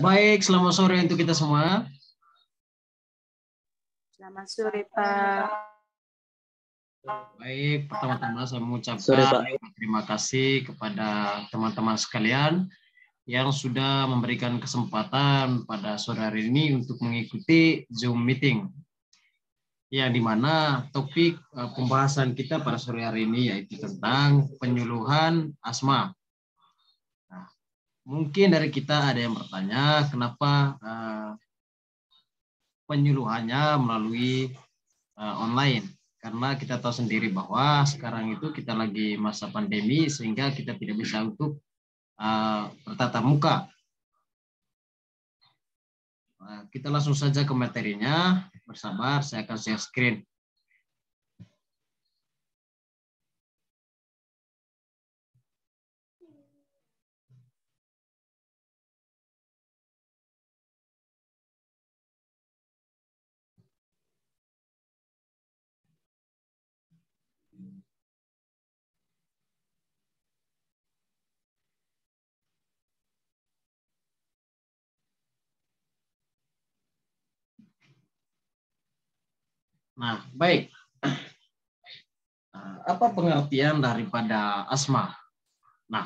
Baik, selamat sore untuk kita semua. Selamat sore, Pak. Baik, pertama-tama saya mengucapkan terima kasih kepada teman-teman sekalian yang sudah memberikan kesempatan pada sore hari ini untuk mengikuti Zoom meeting. Yang dimana topik pembahasan kita pada sore hari ini yaitu tentang penyuluhan asma. Nah, mungkin dari kita ada yang bertanya kenapa penyuluhannya melalui online. Karena kita tahu sendiri bahwa sekarang itu kita lagi masa pandemi sehingga kita tidak bisa untuk bertatap muka. Kita langsung saja ke materinya. Bersabar, saya akan share screen. Nah, baik. Apa pengertian daripada asma? Nah,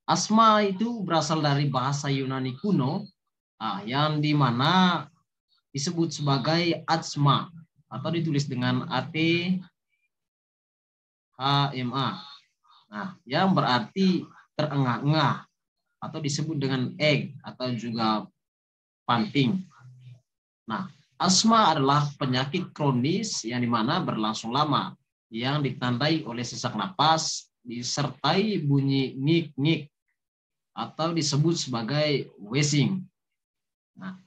asma itu berasal dari bahasa Yunani kuno, yang dimana disebut sebagai asma atau ditulis dengan ATHMA. Nah, yang berarti terengah-engah atau disebut dengan egg atau juga panting. Nah, asma adalah penyakit kronis yang dimana berlangsung lama yang ditandai oleh sesak napas disertai bunyi ngik-ngik atau disebut sebagai wheezing. Nah,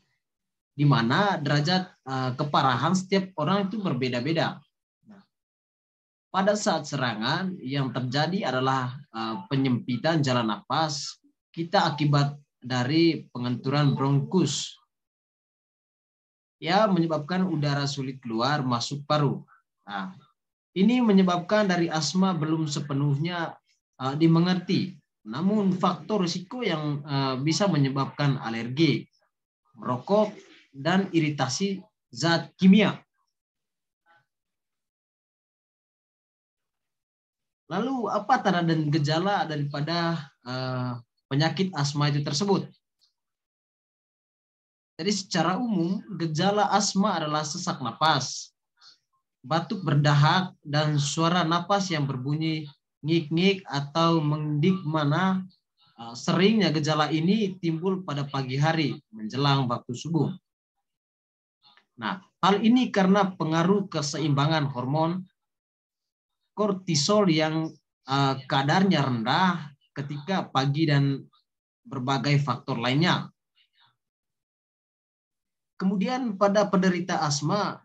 di mana derajat keparahan setiap orang itu berbeda-beda. Nah, pada saat serangan yang terjadi adalah penyempitan jalan napas kita akibat dari pengenturan bronkus yang menyebabkan udara sulit keluar masuk paru. Nah, ini menyebabkan dari asma belum sepenuhnya dimengerti. Namun faktor risiko yang bisa menyebabkan alergi, merokok, dan iritasi zat kimia. Lalu apa tanda dan gejala daripada penyakit asma itu tersebut? Jadi secara umum gejala asma adalah sesak napas, batuk berdahak, dan suara napas yang berbunyi ngik-ngik atau mendik, mana seringnya gejala ini timbul pada pagi hari menjelang waktu subuh. Nah, hal ini karena pengaruh keseimbangan hormon kortisol yang kadarnya rendah ketika pagi dan berbagai faktor lainnya. Kemudian pada penderita asma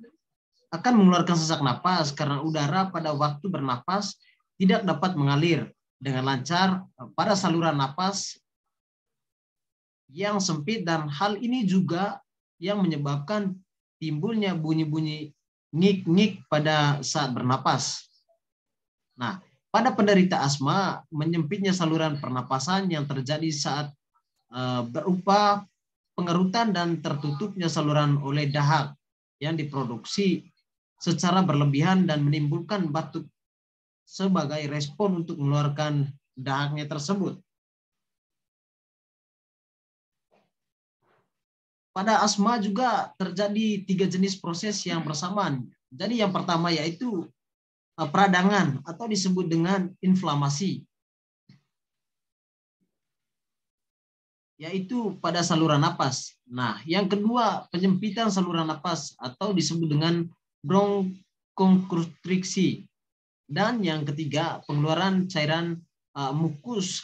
akan mengeluarkan sesak napas karena udara pada waktu bernapas tidak dapat mengalir dengan lancar pada saluran napas yang sempit, dan hal ini juga yang menyebabkan timbulnya bunyi-bunyi ngik-ngik pada saat bernapas. Nah, pada penderita asma, menyempitnya saluran pernapasan yang terjadi saat berupa pengerutan dan tertutupnya saluran oleh dahak yang diproduksi secara berlebihan dan menimbulkan batuk sebagai respon untuk mengeluarkan dahaknya tersebut. Pada asma juga terjadi 3 jenis proses yang bersamaan. Jadi yang pertama yaitu peradangan atau disebut dengan inflamasi, yaitu pada saluran napas. Nah, yang kedua penyempitan saluran napas atau disebut dengan bronkokonstriksi. Dan yang ketiga pengeluaran cairan mukus.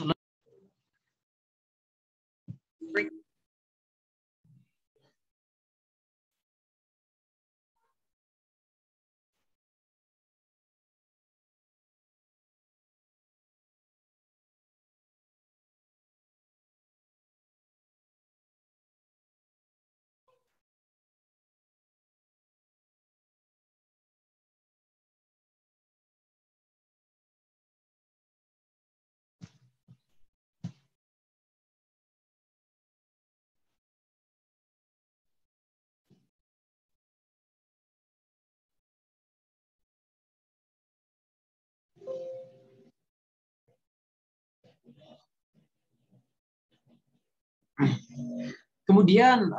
Kemudian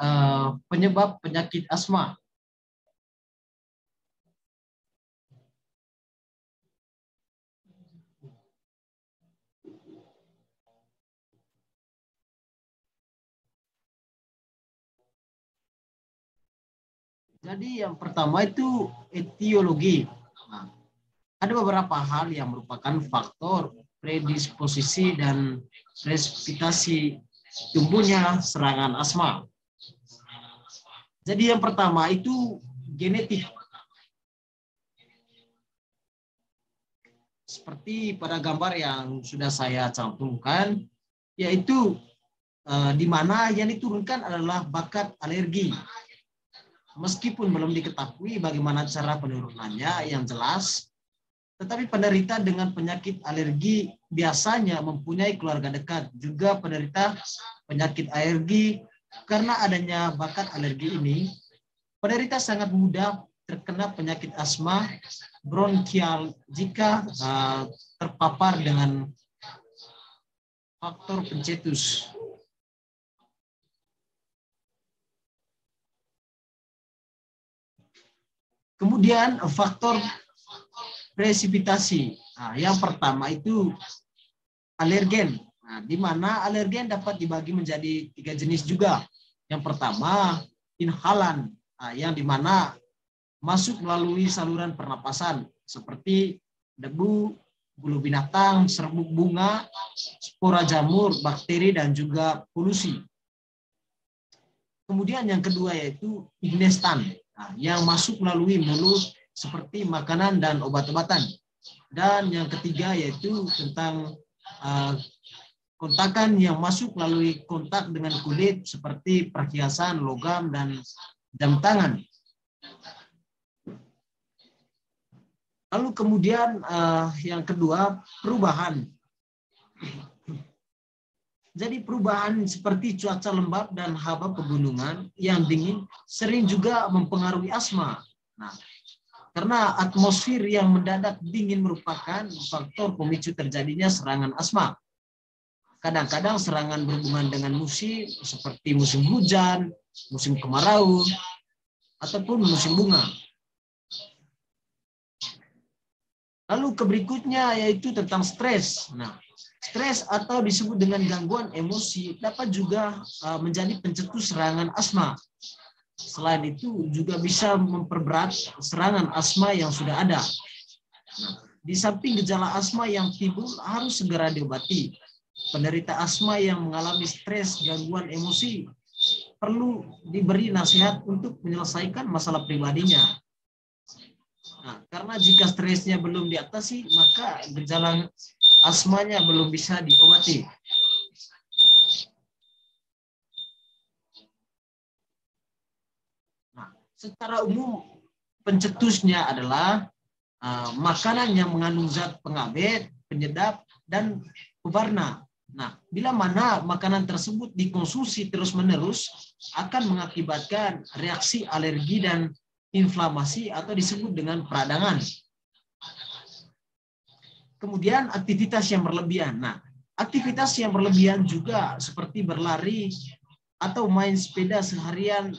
penyebab penyakit asma. Jadi yang pertama itu etiologi. Nah, ada beberapa hal yang merupakan faktor predisposisi dan presipitasi tumbuhnya serangan asma. Jadi yang pertama itu genetik. Seperti pada gambar yang sudah saya cantumkan, yaitu di mana yang diturunkan adalah bakat alergi. Meskipun belum diketahui bagaimana cara penurunannya yang jelas, tetapi penderita dengan penyakit alergi biasanya mempunyai keluarga dekat juga penderita penyakit alergi. Karena adanya bakat alergi ini, penderita sangat mudah terkena penyakit asma bronkial jika terpapar dengan faktor pencetus. Kemudian faktor presipitasi. Nah, yang pertama itu alergen. Nah, di mana alergen dapat dibagi menjadi 3 jenis juga. Yang pertama inhalan, yang di mana masuk melalui saluran pernapasan seperti debu, bulu binatang, serbuk bunga, spora jamur, bakteri dan juga polusi. Kemudian yang kedua yaitu ignestan, yang masuk melalui mulut seperti makanan dan obat-obatan. Dan yang ketiga yaitu tentang kontakan yang masuk melalui kontak dengan kulit seperti perhiasan, logam, dan jam tangan. Lalu kemudian yang kedua perubahan. Jadi perubahan seperti cuaca lembab dan haba pegunungan yang dingin sering juga mempengaruhi asma. Nah, karena atmosfer yang mendadak dingin merupakan faktor pemicu terjadinya serangan asma. Kadang-kadang serangan berhubungan dengan musim seperti musim hujan, musim kemarau, ataupun musim bunga. Lalu berikutnya yaitu tentang stres. Nah, stres atau disebut dengan gangguan emosi dapat juga menjadi pencetus serangan asma. Selain itu juga bisa memperberat serangan asma yang sudah ada. Nah, di samping gejala asma yang timbul harus segera diobati. Penderita asma yang mengalami stres, gangguan emosi perlu diberi nasihat untuk menyelesaikan masalah pribadinya. Nah, karena jika stresnya belum diatasi, maka gejala asmanya belum bisa diobati. Nah, secara umum pencetusnya adalah makanan yang mengandung zat pengawet, penyedap, dan pewarna. Nah, bila mana makanan tersebut dikonsumsi terus-menerus akan mengakibatkan reaksi alergi dan inflamasi atau disebut dengan peradangan. Kemudian aktivitas yang berlebihan. Nah, aktivitas yang berlebihan juga seperti berlari atau main sepeda seharian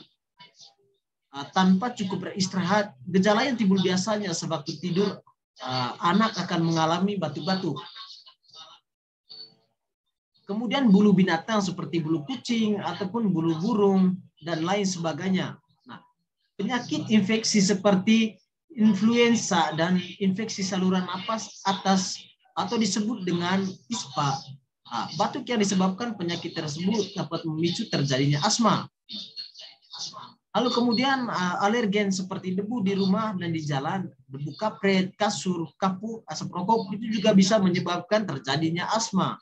tanpa cukup beristirahat. Gejala yang timbul biasanya sewaktu tidur, anak akan mengalami batuk-batuk. Kemudian bulu binatang seperti bulu kucing ataupun bulu burung dan lain sebagainya. Nah, penyakit infeksi seperti influenza dan infeksi saluran napas atas atau disebut dengan ISPA. Batuk yang disebabkan penyakit tersebut dapat memicu terjadinya asma. Lalu kemudian alergen seperti debu di rumah dan di jalan, debu kapret, kasur, kapur, asap rokok itu juga bisa menyebabkan terjadinya asma.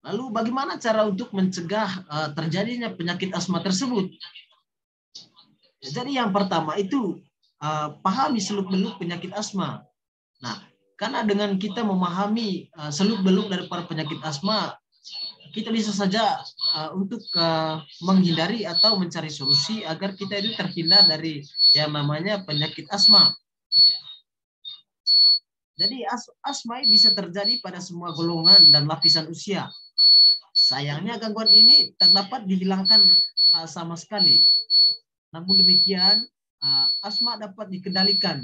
Lalu bagaimana cara untuk mencegah terjadinya penyakit asma tersebut? Jadi yang pertama itu pahami seluk-beluk penyakit asma. Nah, karena dengan kita memahami seluk-beluk daripada penyakit asma, kita bisa saja untuk menghindari atau mencari solusi agar kita itu terhindar dari yang namanya penyakit asma. Jadi asma bisa terjadi pada semua golongan dan lapisan usia. Sayangnya gangguan ini tak dapat dihilangkan sama sekali. Namun demikian, asma dapat dikendalikan.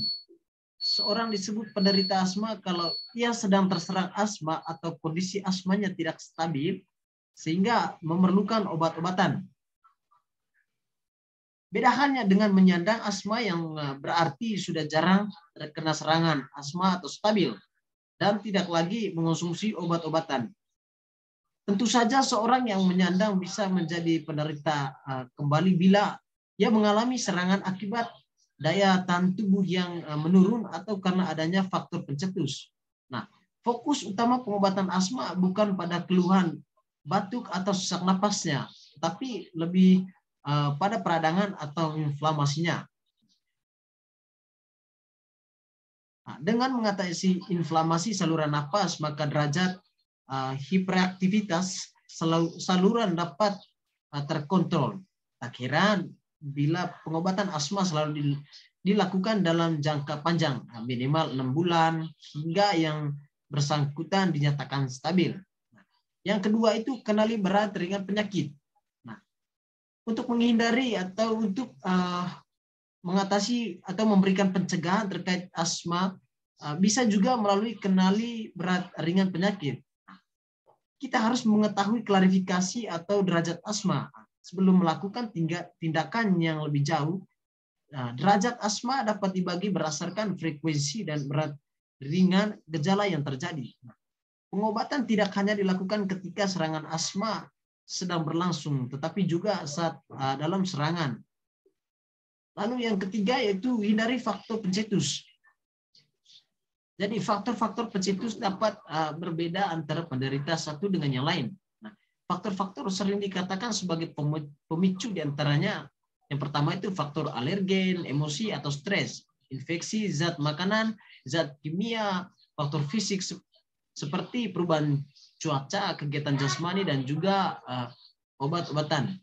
Seorang disebut penderita asma kalau ia sedang terserang asma atau kondisi asmanya tidak stabil sehingga memerlukan obat-obatan. Beda halnya dengan menyandang asma yang berarti sudah jarang terkena serangan asma atau stabil dan tidak lagi mengonsumsi obat-obatan. Tentu saja seorang yang menyandang bisa menjadi penderita kembali bila ia mengalami serangan akibat daya tahan tubuh yang menurun atau karena adanya faktor pencetus. Nah, fokus utama pengobatan asma bukan pada keluhan batuk atau sesak napasnya, tapi lebih pada peradangan atau inflamasinya. Nah, dengan mengatasi inflamasi saluran napas, maka derajat hiperaktivitas saluran dapat terkontrol. Tak heran bila pengobatan asma selalu dilakukan dalam jangka panjang, minimal 6 bulan, hingga yang bersangkutan dinyatakan stabil. Yang kedua itu kenali berat ringan penyakit. Untuk menghindari atau untuk mengatasi atau memberikan pencegahan terkait asma bisa juga melalui kenali berat ringan penyakit. Kita harus mengetahui klarifikasi atau derajat asma sebelum melakukan tindakan yang lebih jauh. Derajat asma dapat dibagi berdasarkan frekuensi dan berat ringan gejala yang terjadi. Pengobatan tidak hanya dilakukan ketika serangan asma sedang berlangsung, tetapi juga saat dalam serangan. Lalu yang ketiga yaitu hindari faktor pencetus. Jadi faktor-faktor pencetus dapat berbeda antara penderita satu dengan yang lain. Nah, faktor-faktor sering dikatakan sebagai pemicu diantaranya yang pertama itu faktor alergen, emosi atau stres, infeksi, zat makanan, zat kimia, faktor fisik seperti perubahan cuaca, kegiatan jasmani, dan juga obat-obatan.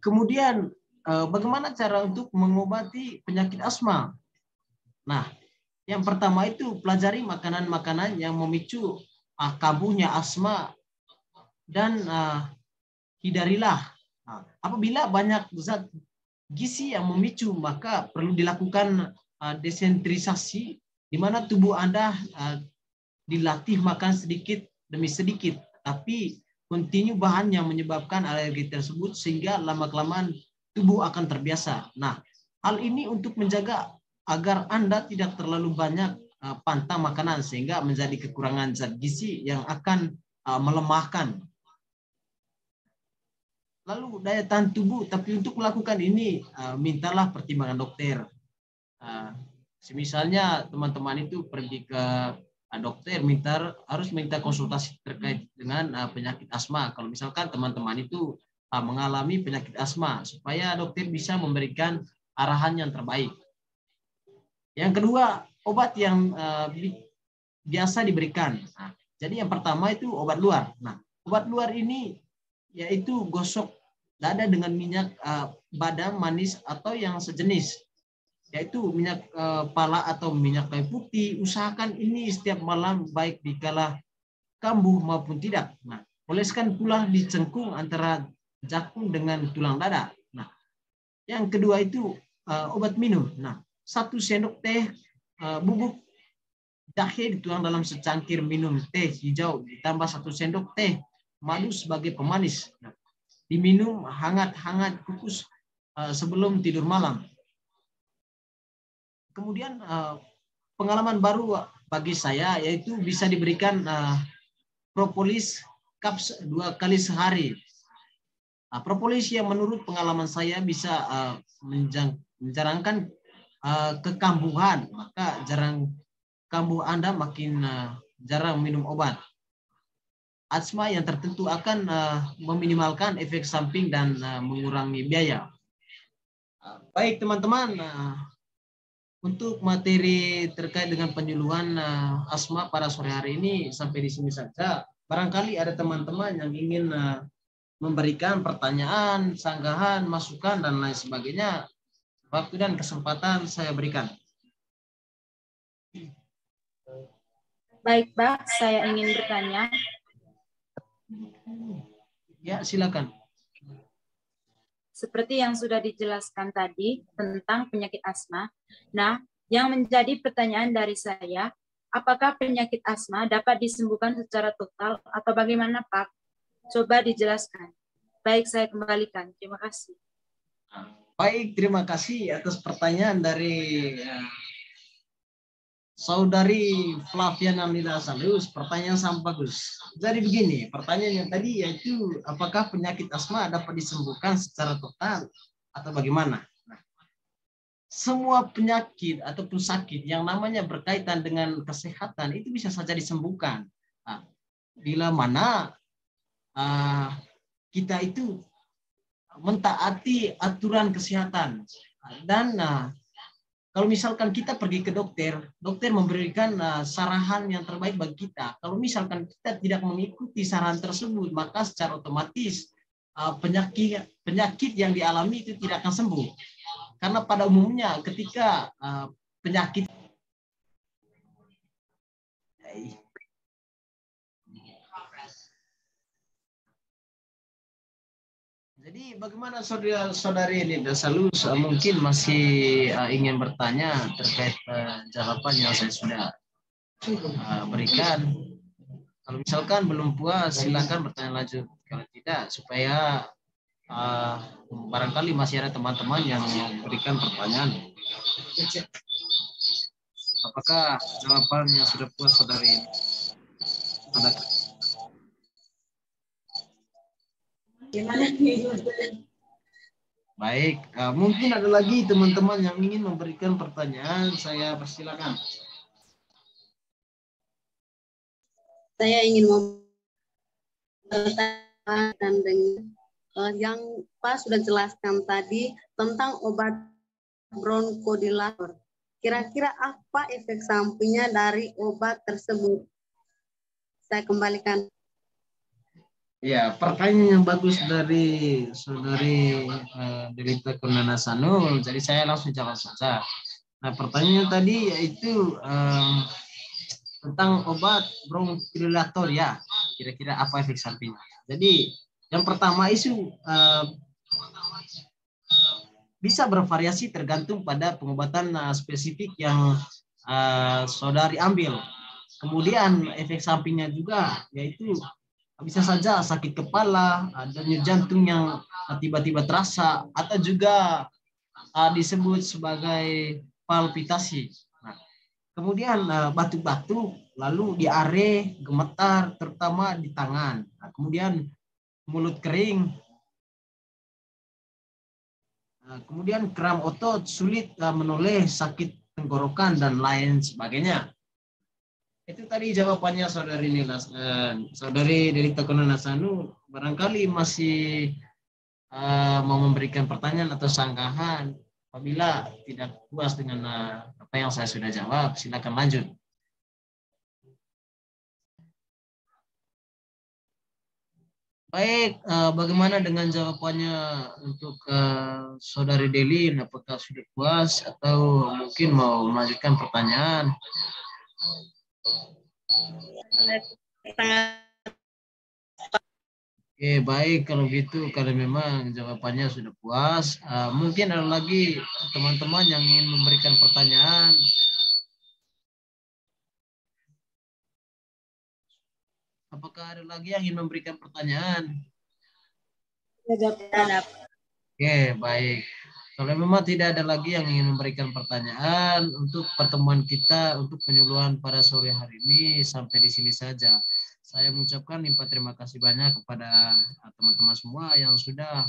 Kemudian bagaimana cara untuk mengobati penyakit asma? Nah, yang pertama itu pelajari makanan-makanan yang memicu kambuhnya asma dan hindarilah. Apabila banyak zat gizi yang memicu, maka perlu dilakukan desentrisasi di mana tubuh Anda dilatih makan sedikit demi sedikit, tapi kontinu bahan yang menyebabkan alergi tersebut sehingga lama-kelamaan tubuh akan terbiasa. Nah, hal ini untuk menjaga agar Anda tidak terlalu banyak pantang makanan sehingga menjadi kekurangan zat gizi yang akan melemahkan. Lalu daya tahan tubuh, tapi untuk melakukan ini mintalah pertimbangan dokter. Misalnya teman-teman itu pergi ke dokter harus minta konsultasi terkait dengan penyakit asma. Kalau misalkan teman-teman itu mengalami penyakit asma, supaya dokter bisa memberikan arahan yang terbaik. Yang kedua, obat yang biasa diberikan. Nah, jadi yang pertama itu obat luar. Nah, obat luar ini yaitu gosok dada dengan minyak badam manis atau yang sejenis, yaitu minyak pala atau minyak kayu putih. Usahakan ini setiap malam baik dikala kambuh maupun tidak. Nah, oleskan pula di cengkung antara jakun dengan tulang dada. Nah, yang kedua itu obat minum. Nah, 1 sendok teh bubuk jahe dituang dalam secangkir minum teh hijau ditambah 1 sendok teh madu sebagai pemanis. Nah, diminum hangat-hangat kukus sebelum tidur malam. Kemudian pengalaman baru bagi saya yaitu bisa diberikan propolis caps 2 kali sehari. Propolis yang menurut pengalaman saya bisa menjarangkan kekambuhan, maka kambuh Anda makin jarang minum obat. Asma yang tertentu akan meminimalkan efek samping dan mengurangi biaya. Baik teman-teman, untuk materi terkait dengan penyuluhan asma pada sore hari ini sampai di sini saja. Barangkali ada teman-teman yang ingin memberikan pertanyaan, sanggahan, masukan, dan lain sebagainya. Waktu dan kesempatan saya berikan. Baik, Pak. Saya ingin bertanya. Ya, silakan. Seperti yang sudah dijelaskan tadi tentang penyakit asma. Nah, yang menjadi pertanyaan dari saya, apakah penyakit asma dapat disembuhkan secara total atau bagaimana, Pak? Coba dijelaskan. Baik, saya kembalikan. Terima kasih. Baik, terima kasih atas pertanyaan dari Saudari Flaviana Nila Salus. Pertanyaan sangat bagus. Jadi begini, pertanyaannya tadi yaitu apakah penyakit asma dapat disembuhkan secara total atau bagaimana? Nah, semua penyakit ataupun sakit yang namanya berkaitan dengan kesehatan itu bisa saja disembuhkan. Nah, bila mana kita itu mentaati aturan kesehatan dan kalau misalkan kita pergi ke dokter, dokter memberikan saran yang terbaik bagi kita. Kalau misalkan kita tidak mengikuti saran tersebut, maka secara otomatis penyakit yang dialami itu tidak akan sembuh. Karena pada umumnya ketika penyakit Jadi bagaimana saudari Linda Salus mungkin masih ingin bertanya terkait jawaban yang saya sudah berikan. Kalau misalkan belum puas silakan bertanya lanjut. Kalau tidak supaya barangkali masih ada teman-teman yang memberikan pertanyaan. Apakah jawabannya sudah puas saudari? Baik, mungkin ada lagi teman-teman yang ingin memberikan pertanyaan, saya persilakan. Saya ingin bertanya dengan yang Pak sudah jelaskan tadi tentang obat bronkodilator. Kira-kira apa efek sampingnya dari obat tersebut? Saya kembalikan. Ya, pertanyaan yang bagus dari saudari Delita Kurnana Sanul. Jadi saya langsung jawab saja. Nah, pertanyaan tadi yaitu tentang obat bronkodilator ya. Kira-kira apa efek sampingnya? Jadi yang pertama isu bisa bervariasi tergantung pada pengobatan spesifik yang saudari ambil. Kemudian efek sampingnya juga yaitu bisa saja sakit kepala, denyut jantung yang tiba-tiba terasa, atau juga disebut sebagai palpitasi. Nah, kemudian batuk-batuk, lalu diare, gemetar, terutama di tangan. Nah, kemudian mulut kering, kemudian kram otot, sulit menoleh, sakit tenggorokan, dan lain sebagainya. Itu tadi jawabannya saudari Delita Kurnana Sanul. Barangkali masih mau memberikan pertanyaan atau sanggahan. Apabila tidak puas dengan apa yang saya sudah jawab, silakan lanjut. Baik, bagaimana dengan jawabannya untuk saudari Delin? Apakah sudah puas atau mungkin mau melanjutkan pertanyaan? Oke, baik kalau gitu, kalau memang jawabannya sudah puas, mungkin ada lagi teman-teman yang ingin memberikan pertanyaan. Apakah ada lagi yang ingin memberikan pertanyaan? Oke, baik. Kalau memang tidak ada lagi yang ingin memberikan pertanyaan, untuk pertemuan kita untuk penyuluhan pada sore hari ini sampai di sini saja. Saya mengucapkan terima kasih banyak kepada teman-teman semua yang sudah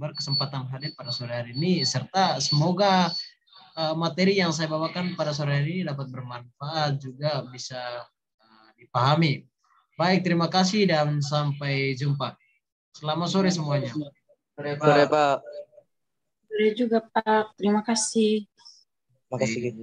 berkesempatan hadir pada sore hari ini, serta semoga materi yang saya bawakan pada sore ini dapat bermanfaat juga bisa dipahami. Baik, terima kasih dan sampai jumpa. Selamat sore semuanya. Sore, Pak. Sore juga, Pak. Terima kasih. Makasih.